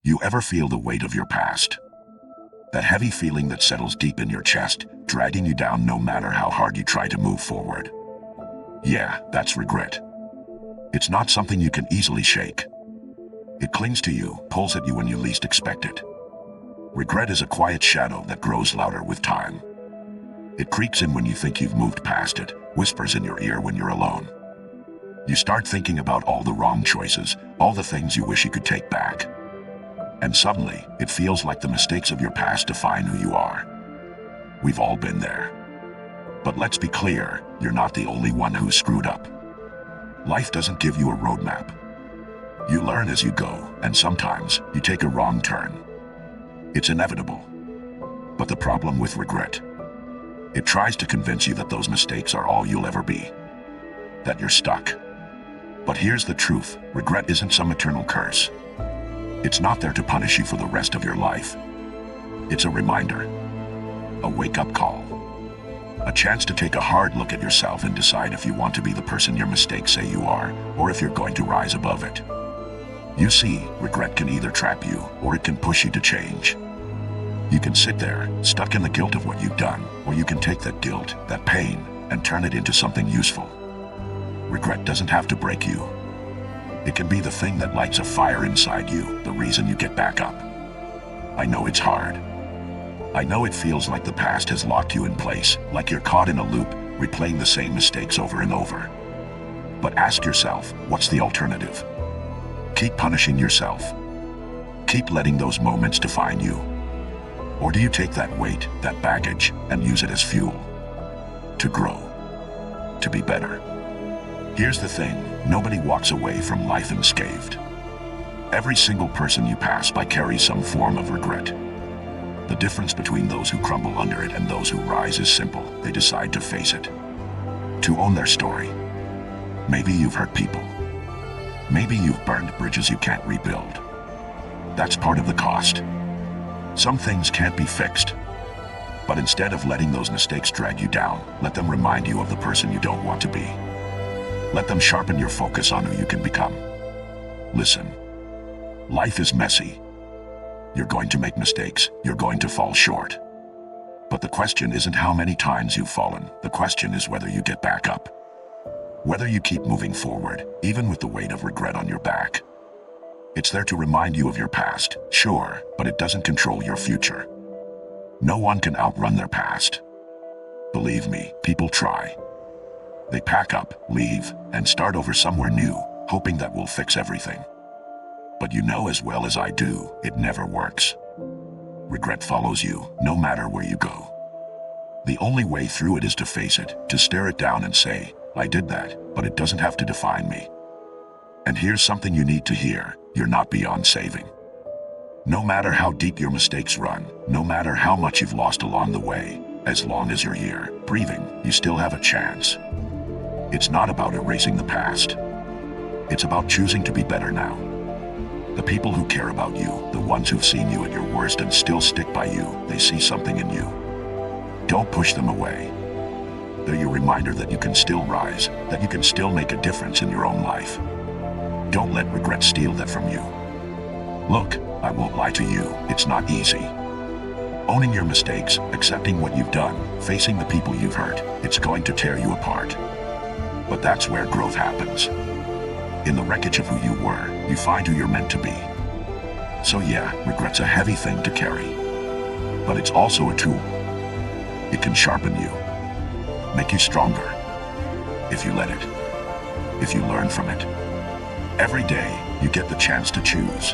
You ever feel the weight of your past? That heavy feeling that settles deep in your chest, dragging you down no matter how hard you try to move forward. Yeah, that's regret. It's not something you can easily shake. It clings to you, pulls at you when you least expect it. Regret is a quiet shadow that grows louder with time. It creeps in when you think you've moved past it, whispers in your ear when you're alone. You start thinking about all the wrong choices, all the things you wish you could take back. And suddenly, it feels like the mistakes of your past define who you are. We've all been there. But let's be clear, you're not the only one who's screwed up. Life doesn't give you a roadmap. You learn as you go, and sometimes you take a wrong turn. It's inevitable. But the problem with regret, it tries to convince you that those mistakes are all you'll ever be. That you're stuck. But here's the truth, regret isn't some eternal curse. It's not there to punish you for the rest of your life. It's a reminder, a wake-up call, a chance to take a hard look at yourself and decide if you want to be the person your mistakes say you are, or if you're going to rise above it. You see, regret can either trap you, or it can push you to change. You can sit there, stuck in the guilt of what you've done, or you can take that guilt, that pain, and turn it into something useful. Regret doesn't have to break you. It can be the thing that lights a fire inside you, the reason you get back up. I know it's hard. I know it feels like the past has locked you in place, like you're caught in a loop, replaying the same mistakes over and over. But ask yourself, what's the alternative? Keep punishing yourself. Keep letting those moments define you. Or do you take that weight, that baggage, and use it as fuel? To grow. To be better. Here's the thing, nobody walks away from life unscathed. Every single person you pass by carries some form of regret. The difference between those who crumble under it and those who rise is simple. They decide to face it. To own their story. Maybe you've hurt people. Maybe you've burned bridges you can't rebuild. That's part of the cost. Some things can't be fixed. But instead of letting those mistakes drag you down, let them remind you of the person you don't want to be. Let them sharpen your focus on who you can become. Listen. Life is messy. You're going to make mistakes. You're going to fall short. But the question isn't how many times you've fallen. The question is whether you get back up. Whether you keep moving forward, even with the weight of regret on your back. It's there to remind you of your past, sure, but it doesn't control your future. No one can outrun their past. Believe me, people try. They pack up, leave, and start over somewhere new, hoping that will fix everything. But you know as well as I do, it never works. Regret follows you, no matter where you go. The only way through it is to face it, to stare it down and say, I did that, but it doesn't have to define me. And here's something you need to hear, you're not beyond saving. No matter how deep your mistakes run, no matter how much you've lost along the way, as long as you're here, breathing, you still have a chance. It's not about erasing the past. It's about choosing to be better now. The people who care about you, the ones who've seen you at your worst and still stick by you, they see something in you. Don't push them away. They're your reminder that you can still rise, that you can still make a difference in your own life. Don't let regret steal that from you. Look, I won't lie to you, it's not easy. Owning your mistakes, accepting what you've done, facing the people you've hurt, it's going to tear you apart. But that's where growth happens. In the wreckage of who you were, you find who you're meant to be. So yeah, regret's a heavy thing to carry. But it's also a tool. It can sharpen you, make you stronger, if you let it, if you learn from it. Every day, you get the chance to choose.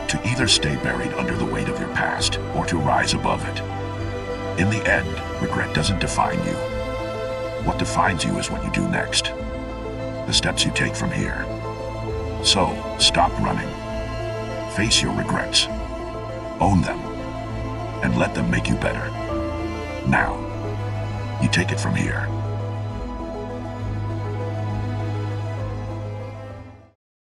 To either stay buried under the weight of your past, or to rise above it. In the end, regret doesn't define you. What defines you is what you do next. The steps you take from here. So, stop running. Face your regrets. Own them. And let them make you better. Now, you take it from here.